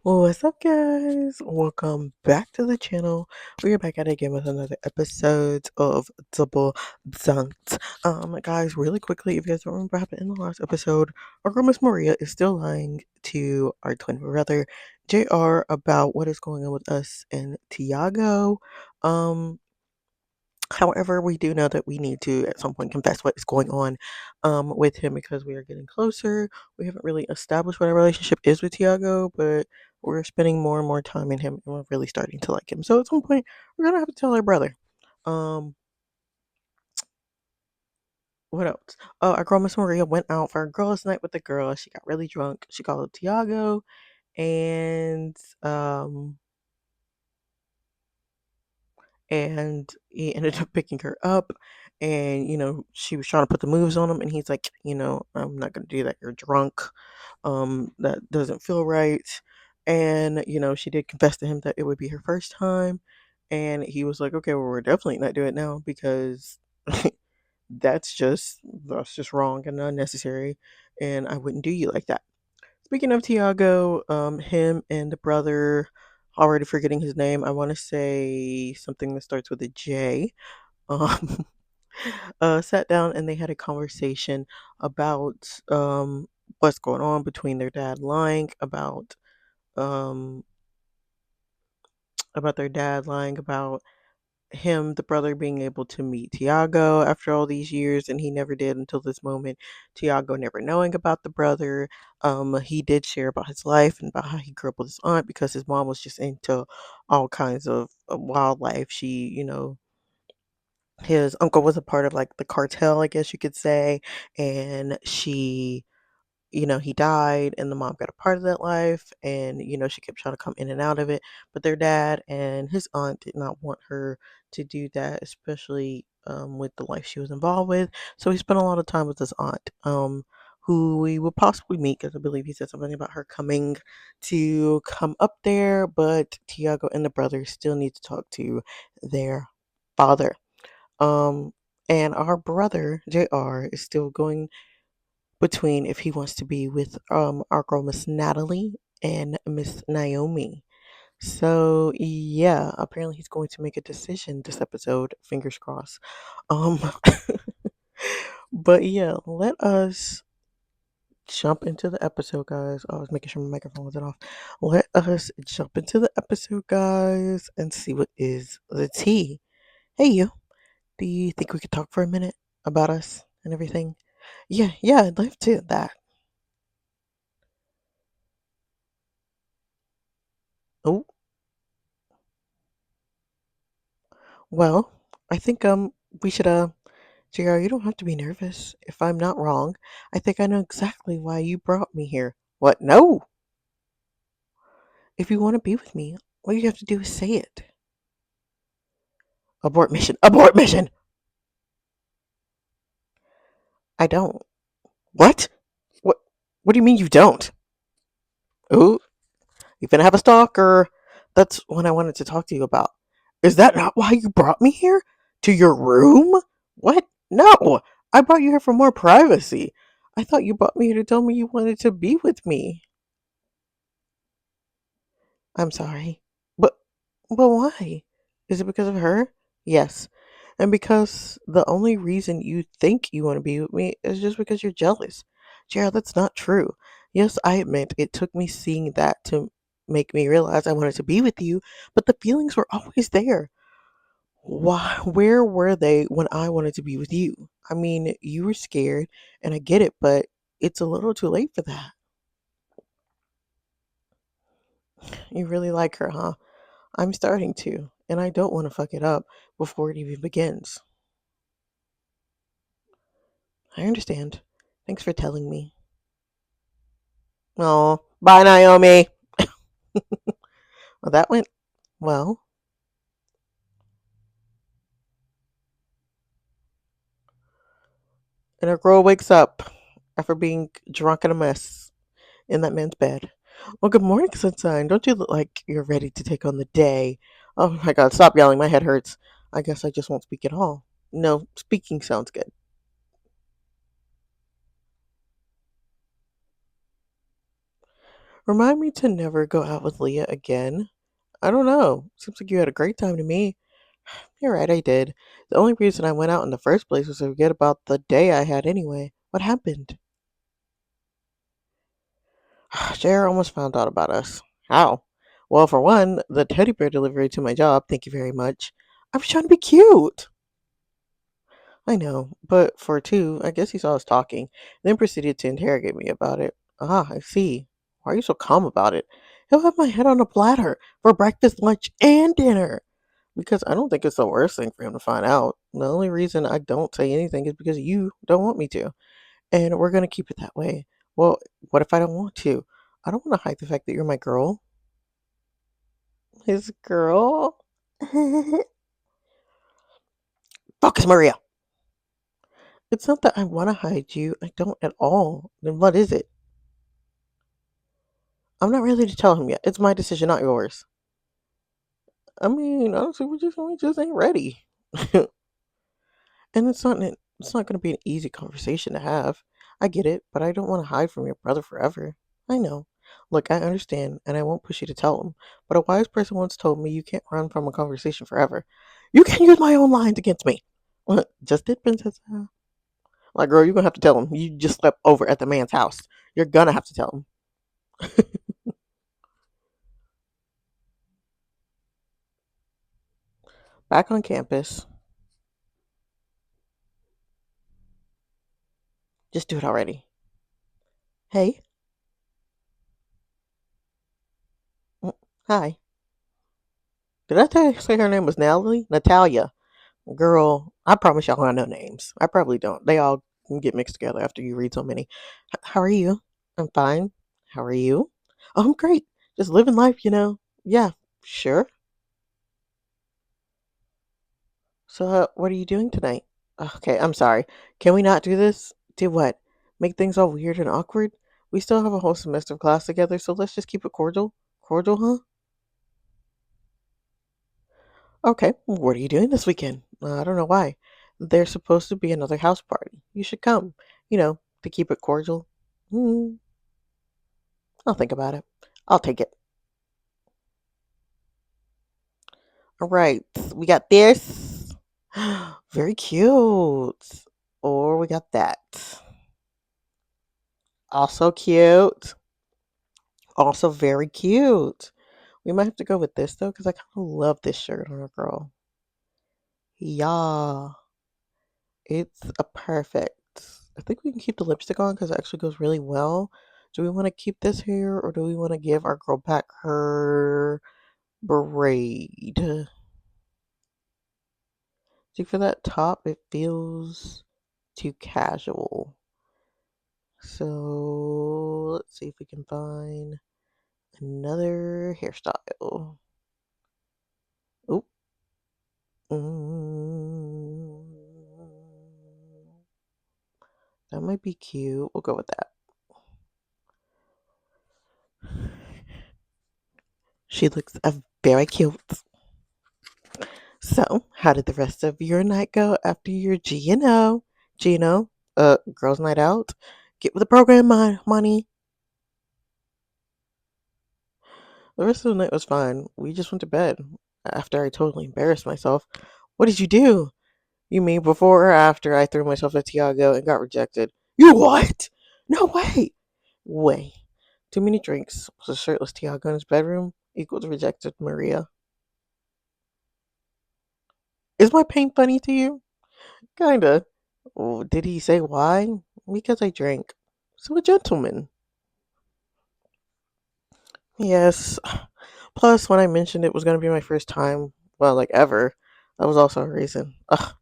What's up, guys? Welcome back to the channel. We're back at it again with another episode of Double Dunked. Guys, really quickly, if you guys don't remember what happened in the last episode, our girl Miss Maria is still lying to our twin brother JR about what is going on with us and Tiago. Um, However, we do know that we need to at some point confess what is going on with him because we are getting closer. We haven't really established what our relationship is with Tiago, but we're spending more and more time in him and we're really starting to like him. So at some point, we're going to have to tell our brother. Um, what else? Oh, our girl Miss Maria went out for a girls' night with the girls. She got really drunk. She called up Tiago and and he ended up picking her up, and she was trying to put the moves on him, and he's like, I'm not gonna do that, you're drunk, that doesn't feel right. And she did confess to him that it would be her first time, and he was like, okay, well, we're definitely not doing it now because that's just wrong and unnecessary, and I wouldn't do you like that. Speaking of Tiago, him and the brother, already forgetting his name. I want to say something that starts with a J. Um, sat down and they had a conversation about what's going on between their dad lying um about their dad lying about him, the brother, being able to meet Tiago after all these years, and he never did until this moment. Tiago never knowing about the brother. He did share about his life and about how he grew up with his aunt because his mom was just into all kinds of wildlife. His uncle was a part of like the cartel, I guess you could say, and he died and the mom got a part of that life, and she kept trying to come in and out of it, but their dad and his aunt did not want her to do that, especially with the life she was involved with. So he spent a lot of time with his aunt, who we would possibly meet because I believe he said something about her coming to come up there, but Tiago and the brothers still need to talk to their father. um and our brother JR is still going between if he wants to be with our girl Miss Natalie and Miss Naomi. So yeah, apparently he's going to make a decision this episode. Fingers crossed. Um, but yeah, let us jump into the episode, guys. I was making sure my microphone wasn't off. Let us jump into the episode, guys, and see what is the tea. Hey, you. Do you think we could talk for a minute about us and everything? Yeah, I'd love to. That. Oh, well, I think we should JR, you don't have to be nervous. If I'm not wrong, I think I know exactly why you brought me here. What? No. If you want to be with me, all you have to do is say it. Abort mission. Abort mission. I don't. What? What? What do you mean you don't? Oh, you finna have a stalker. That's what I wanted to talk to you about. Is that not why you brought me here? To your room? What? No. I brought you here for more privacy. I thought you brought me here to tell me you wanted to be with me. I'm sorry. But why? Is it because of her? Yes. And because the only reason you think you want to be with me is just because you're jealous. Jared, that's not true. Yes, I admit it took me seeing that to make me realize I wanted to be with you, but the feelings were always there. Why, where were they when I wanted to be with you? I mean, you were scared, and I get it, but it's a little too late for that. You really like her, huh? I'm starting to, and I don't want to fuck it up before it even begins. I understand. Thanks for telling me. Oh, bye, Naomi. Well, that went well. And a girl wakes up after being drunk and a mess in that man's bed. Well, good morning, sunshine. Don't you look like you're ready to take on the day? Oh my god, stop yelling. My head hurts. I guess I just won't speak at all. No, speaking sounds good. Remind me to never go out with Leah again. I don't know. Seems like you had a great time to me. You're right, I did. The only reason I went out in the first place was to forget about the day I had anyway. What happened? Jer almost found out about us. How? Well, for one, the teddy bear delivery to my job, thank you very much. I was trying to be cute. I know, but for two, I guess he saw us talking, then proceeded to interrogate me about it. Ah, I see. Why are you so calm about it? He'll have my head on a platter for breakfast, lunch, and dinner. Because I don't think it's the worst thing for him to find out. The only reason I don't say anything is because you don't want me to. And we're going to keep it that way. Well, what if I don't want to? I don't want to hide the fact that you're my girl. His girl? Focus, Maria. It's not that I want to hide you. I don't at all. Then what is it? I'm not ready to tell him yet. It's my decision, not yours. I mean, honestly, we just ain't ready. And it's not going to be an easy conversation to have. I get it, but I don't want to hide from your brother forever. I know. Look, I understand, and I won't push you to tell him. But a wise person once told me you can't run from a conversation forever. You can't use my own lines against me. Just did, princess. Like, girl, you're gonna have to tell him. You just slept over at the man's house. You're gonna have to tell him. Back on campus. Just do it already. Hey. Mm, Hi. Did I say her name was Natalie? Natalia. Girl, I promise y'all I know names. I probably don't. They all get mixed together after you read so many. How are you? I'm fine. How are you? Oh, I'm great. Just living life. Yeah, sure. So, what are you doing tonight? Okay, I'm sorry. Can we not do this? Do what? Make things all weird and awkward? We still have a whole semester of class together, so let's just keep it cordial. Cordial, huh? Okay, what are you doing this weekend? I don't know why. There's supposed to be another house party. You should come, to keep it cordial. Hmm, I'll think about it. I'll take it. All right, we got this. Very cute. Or we got that. Also cute. Also very cute. We might have to go with this though, because I kind of love this shirt on a girl. Yeah, it's a perfect. I think we can keep the lipstick on because it actually goes really well. Do we want to keep this here or do we want to give our girl back her braid? See, for that top, it feels too casual. So let's see if we can find another hairstyle. Oop. Mm, that might be cute. We'll go with that. She looks very cute. So, how did the rest of your night go after your Gino? Gino, girls' night out? Get with the program, money. The rest of the night was fine. We just went to bed after I totally embarrassed myself. What did you do? You mean before or after I threw myself at Tiago and got rejected? You what? No way. Way. Too many drinks. Was a shirtless Tiago in his bedroom equals rejected Maria. Is my pain funny to you? Kinda. Oh, did he say why? Because I drank. So a gentleman. Yes. Plus, when I mentioned it was going to be my first time, well, like ever, that was also a reason. Ugh,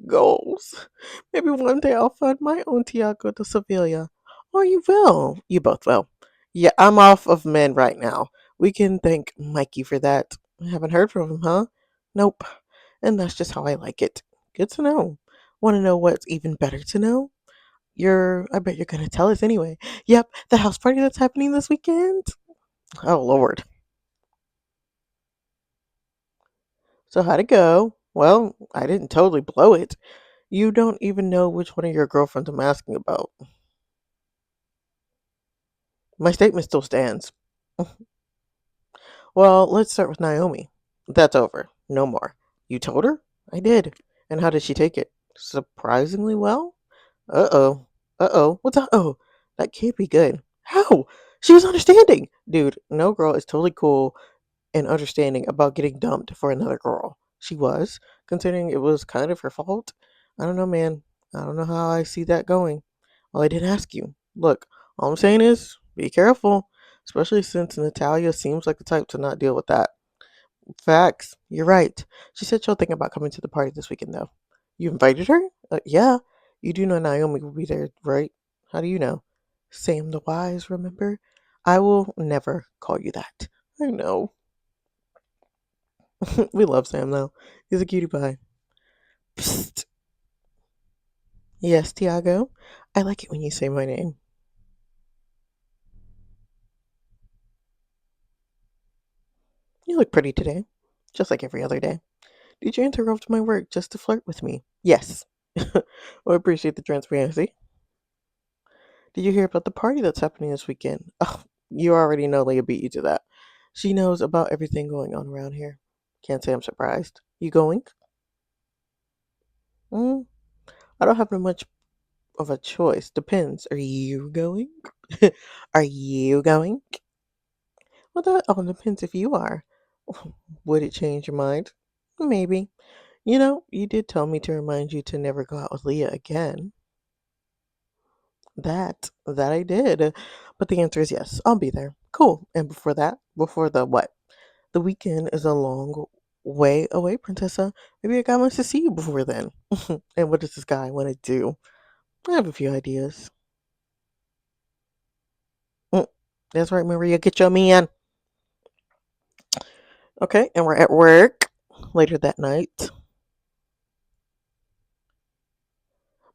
goals. Maybe one day I'll find my own Tiago de Sevilla. Or you will. You both will. Yeah, I'm off of men right now. We can thank Mikey for that. I haven't heard from him, huh? Nope. And that's just how I like it. Good to know. Want to know what's even better to know? I bet you're gonna tell us anyway. Yep, the house party that's happening this weekend. Oh Lord. So how'd it go? Well, I didn't totally blow it. You don't even know which one of your girlfriends I'm asking about. My statement still stands. Well, let's start with Naomi. That's over. No more. You told her? I did. And how did she take it? Surprisingly well? Uh oh. Uh oh. What's up? Oh, that can't be good. How? She was understanding. Dude, no girl is totally cool and understanding about getting dumped for another girl. She was, considering it was kind of her fault. I don't know, man. I don't know how I see that going. Well, I did ask you. Look, all I'm saying is be careful, especially since Natalia seems like the type to not deal with that. Facts. You're right. She said she'll think about coming to the party this weekend, though. You invited her? Yeah. You do know Naomi will be there, right? How do you know? Sam the Wise, remember? I will never call you that. I know. We love Sam, though. He's a cutie pie. Psst. Yes, Tiago. I like it when you say my name. You look pretty today, just like every other day. Did you interrupt my work just to flirt with me? Yes. Well, I appreciate the transparency. Did you hear about the party that's happening this weekend? Oh, you already know Leah beat you to that. She knows about everything going on around here. Can't say I'm surprised. You going? Mm, I don't have much of a choice. Depends. Are you going? Are you going? Well, that all depends if you are. Would it change your mind? Maybe. You know, you did tell me to remind you to never go out with Leah again. That I did. But the answer is yes, I'll be there. Cool. And before that, before the what? The weekend is a long way away, Princessa. Maybe a guy wants to see you before then. And what does this guy want to do? I have a few ideas. Mm, that's right, Maria. Get your man. Okay, and we're at work later that night.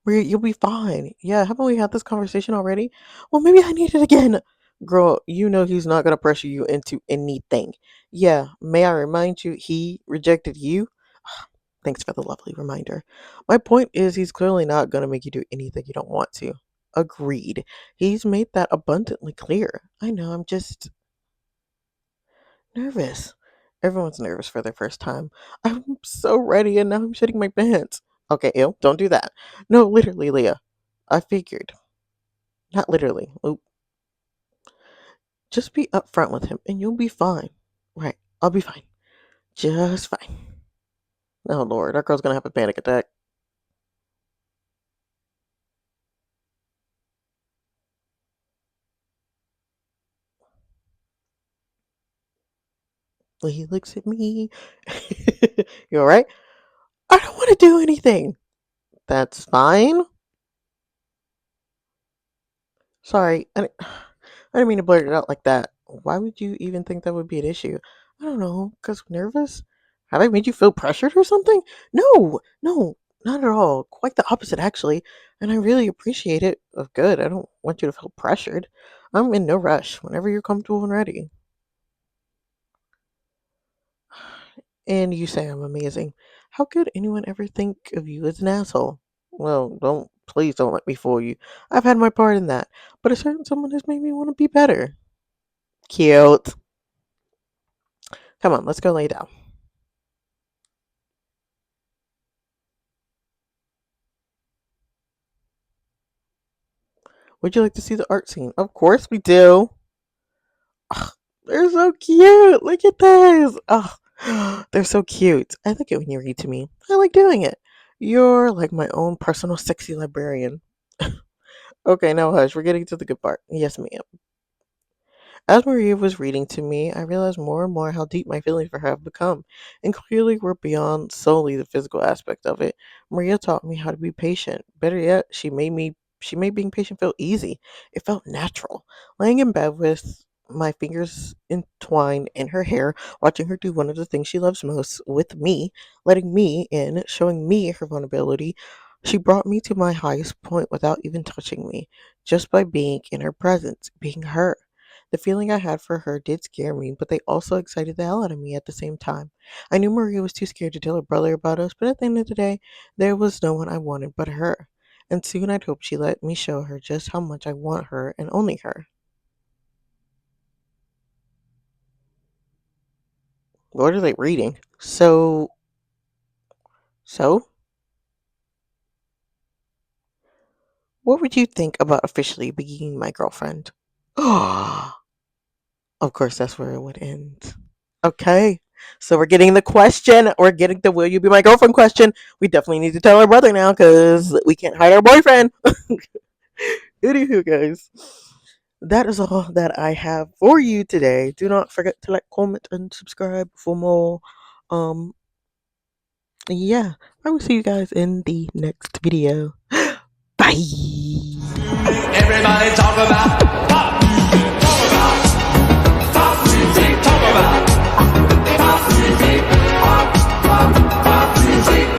You'll be fine. Yeah, haven't we had this conversation already? Well, maybe I need it again. Girl, you know he's not going to pressure you into anything. Yeah, may I remind you, he rejected you? Thanks for the lovely reminder. My point is, he's clearly not going to make you do anything you don't want to. Agreed. He's made that abundantly clear. I know, I'm just nervous. Everyone's nervous for their first time. I'm so ready and now I'm shitting my pants. Okay, ew, don't do that. No, literally, Leah. I figured. Not literally. Oop. Just be upfront with him and you'll be fine. Right. I'll be fine. Just fine. Oh, Lord. Our girl's gonna have a panic attack. He looks at me. You alright? I don't want to do anything. That's fine. Sorry. I didn't mean to blurt it out like that. Why would you even think that would be an issue? I don't know. Because nervous? Have I made you feel pressured or something? No, no, not at all. Quite the opposite, actually. And I really appreciate it. Oh, good. I don't want you to feel pressured. I'm in no rush. Whenever you're comfortable and ready. And you say I'm amazing. How could anyone ever think of you as an asshole? Well, please don't let me fool you. I've had my part in that. But a certain someone has made me want to be better. Cute. Come on, let's go lay down. Would you like to see the art scene? Of course we do. Ugh, they're so cute. Look at those. Oh, they're so cute. I like it when you read to me. I like doing it. You're like my own personal sexy librarian. Okay, now hush. We're getting to the good part. Yes, ma'am. As Maria was reading to me, I realized more and more how deep my feelings for her have become, and clearly we're beyond solely the physical aspect of it. Maria taught me how to be patient. Better yet, she made being patient feel easy. It felt natural. Laying in bed with my fingers entwined in her hair, watching her do one of the things she loves most with me, letting me in, showing me her vulnerability. She brought me to my highest point without even touching me, just by being in her presence, being her. The feeling I had for her did scare me, but they also excited the hell out of me at the same time. I knew Maria was too scared to tell her brother about us, but at the end of the day, there was no one I wanted but her. And soon I'd hope she let me show her just how much I want her and only her. What are they reading? So, what would you think about officially being my girlfriend? Of course, that's where it would end. Okay. So we're getting the question. We're getting the will you be my girlfriend question. We definitely need to tell our brother now because we can't hide our boyfriend. Anywho, guys, that is all that I have for you today. Do not forget to like, comment, and subscribe for more. Um, yeah, I will see you guys in the next video. Bye. Everybody talk about